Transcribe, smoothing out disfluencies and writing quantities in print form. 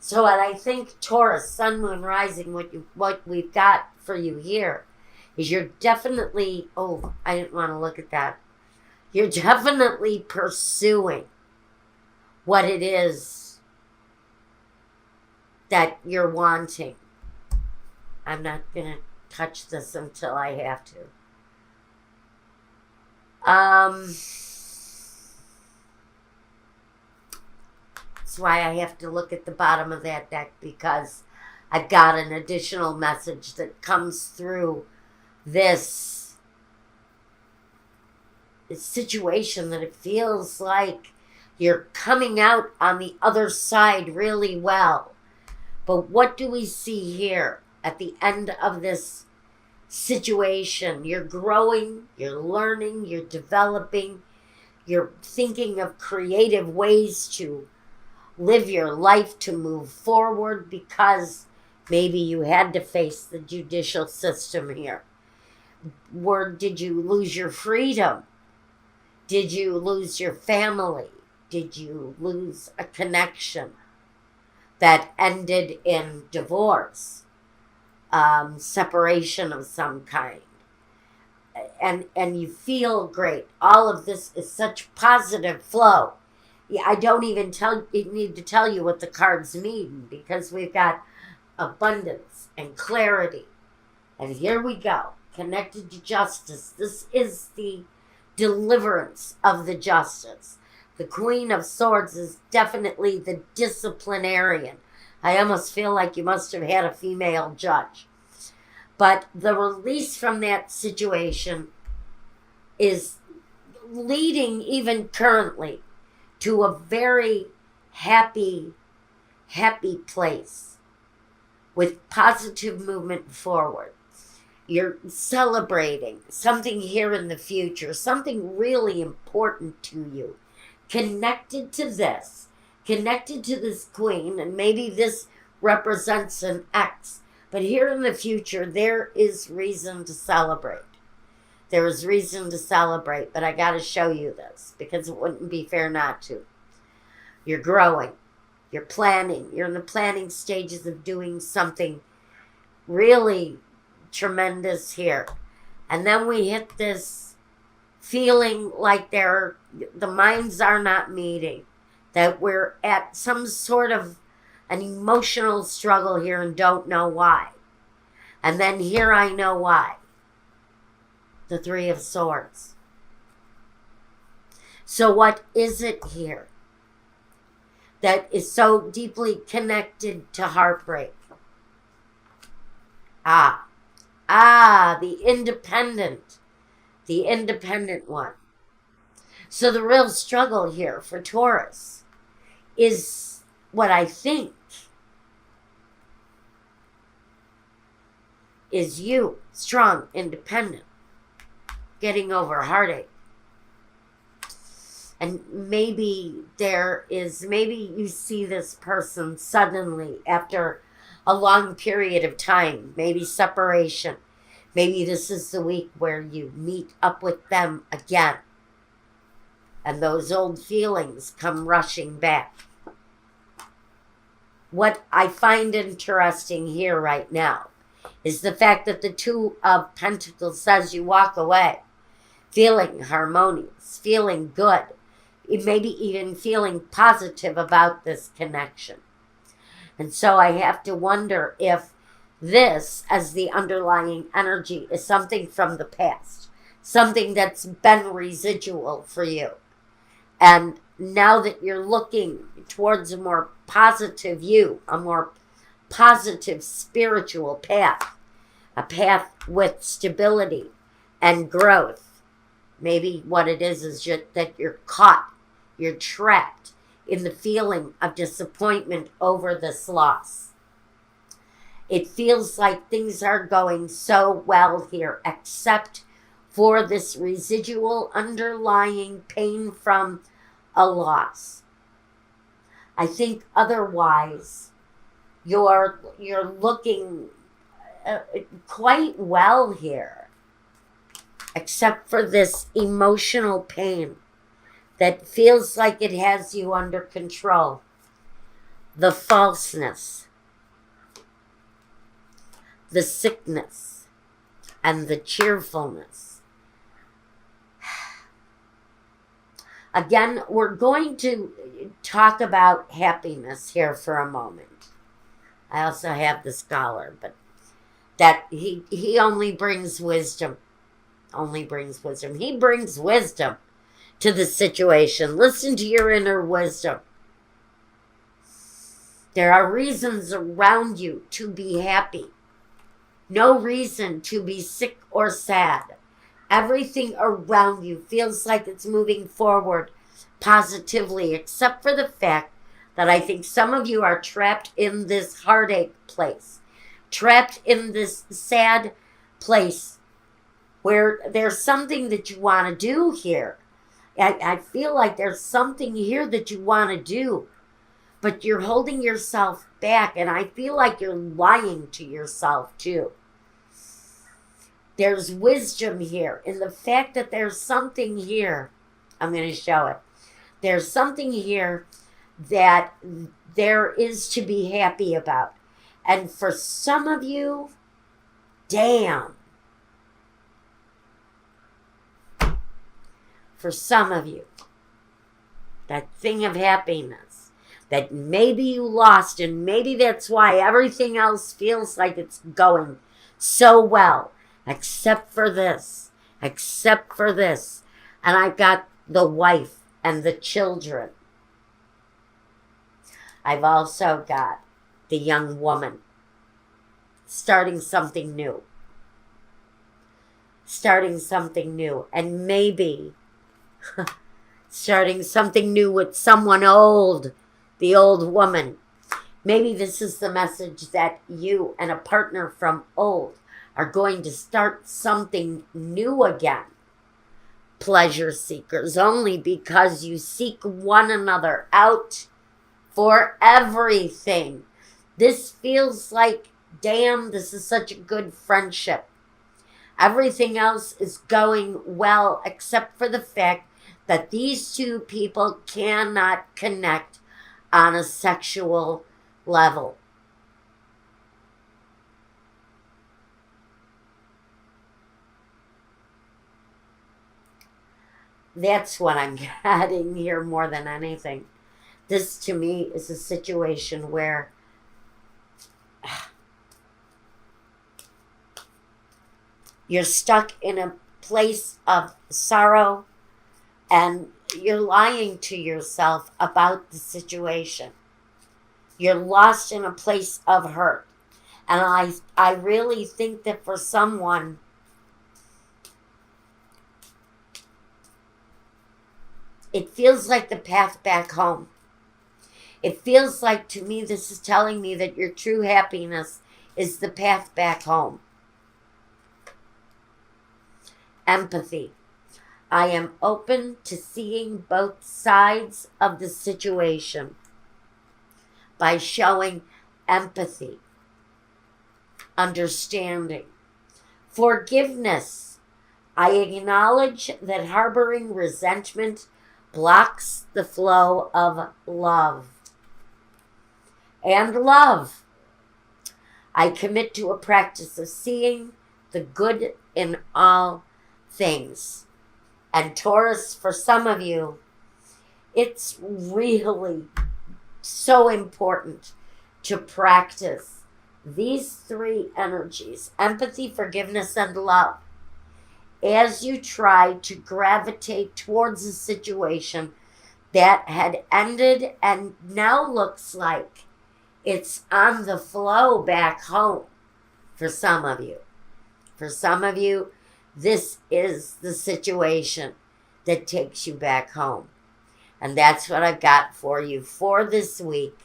So what I think, Taurus, Sun, Moon, Rising, what we've got for you here is you're definitely, oh, I didn't want to look at that. You're definitely pursuing what it is that you're wanting. I'm not going to touch this until I have to. That's why I have to look at the bottom of that deck, because I've got an additional message that comes through this situation that it feels like you're coming out on the other side really well. But what do we see here at the end of this situation? You're growing, you're learning, you're developing, you're thinking of creative ways to live your life, to move forward, because maybe you had to face the judicial system here. Did you lose your freedom? Did you lose your family? Did you lose a connection that ended in divorce, separation of some kind? And you feel great. All of this is such positive flow. Yeah, I don't even need to tell you what the cards mean, because we've got abundance and clarity. And here we go, connected to justice. This is the deliverance of the justice. The Queen of Swords is definitely the disciplinarian. I almost feel like you must have had a female judge. But the release from that situation is leading, even currently, to a very happy place with positive movement forward. You're celebrating something here in the future, something really important to you, connected to this queen, and maybe this represents an ex. But here in the future, there is reason to celebrate. There is reason to celebrate, but I got to show you this because it wouldn't be fair not to. You're growing. You're planning. You're in the planning stages of doing something really tremendous here. And then we hit this feeling like the minds are not meeting, that we're at some sort of an emotional struggle here and don't know why. And then here I know why. The Three of Swords. So what is it here that is so deeply connected to heartbreak? The independent one. So the real struggle here for Taurus is what I think is you, strong, independent, getting over heartache. And maybe you see this person suddenly after a long period of time, maybe separation. Maybe this is the week where you meet up with them again. And those old feelings come rushing back. What I find interesting here right now is the fact that the Two of Pentacles says you walk away feeling harmonious, feeling good, maybe even feeling positive about this connection. And so I have to wonder if this, as the underlying energy, is something from the past, something that's been residual for you. And now that you're looking towards a more positive you, a more positive spiritual path, a path with stability and growth, maybe what it is that you're caught, you're trapped in the feeling of disappointment over this loss. It feels like things are going so well here, except for this residual underlying pain from a loss. I think otherwise you're looking quite well here, except for this emotional pain that feels like it has you under control. the falseness, the sickness, and the cheerfulness. Again, we're going to talk about happiness here for a moment. I also have the scholar, but that he only brings wisdom. Only brings wisdom. He brings wisdom to the situation. Listen to your inner wisdom. There are reasons around you to be happy. No reason to be sick or sad. Everything around you feels like it's moving forward positively, except for the fact that I think some of you are trapped in this heartache place, trapped in this sad place where there's something that you want to do here. I feel like there's something here that you want to do, but you're holding yourself back, and I feel like you're lying to yourself too. There's wisdom here in the fact that there's something here. I'm going to show it. There's something here that there is to be happy about. And for some of you, damn. For some of you, that thing of happiness that maybe you lost, and maybe that's why everything else feels like it's going so well. Except for this. Except for this. And I've got the wife and the children. I've also got the young woman starting something new. Starting something new. And maybe starting something new with someone old. The old woman. Maybe this is the message that you and a partner from old are going to start something new again. Pleasure seekers only, because you seek one another out for everything. This feels like, damn, this is such a good friendship. Everything else is going well except for the fact that these two people cannot connect on a sexual level. That's what I'm getting here more than anything. This, to me, is a situation where you're stuck in a place of sorrow and you're lying to yourself about the situation. You're lost in a place of hurt. And I really think that for someone, it feels like the path back home. It feels like, to me, this is telling me that your true happiness is the path back home. Empathy. I am open to seeing both sides of the situation by showing empathy, understanding, forgiveness. I acknowledge that harboring resentment blocks the flow of love. And love. I commit to a practice of seeing the good in all things. And Taurus, for some of you, it's really so important to practice these three energies, empathy, forgiveness, and love, as you try to gravitate towards a situation that had ended and now looks like it's on the flow back home for some of you. For some of you, this is the situation that takes you back home. And that's what I've got for you for this week.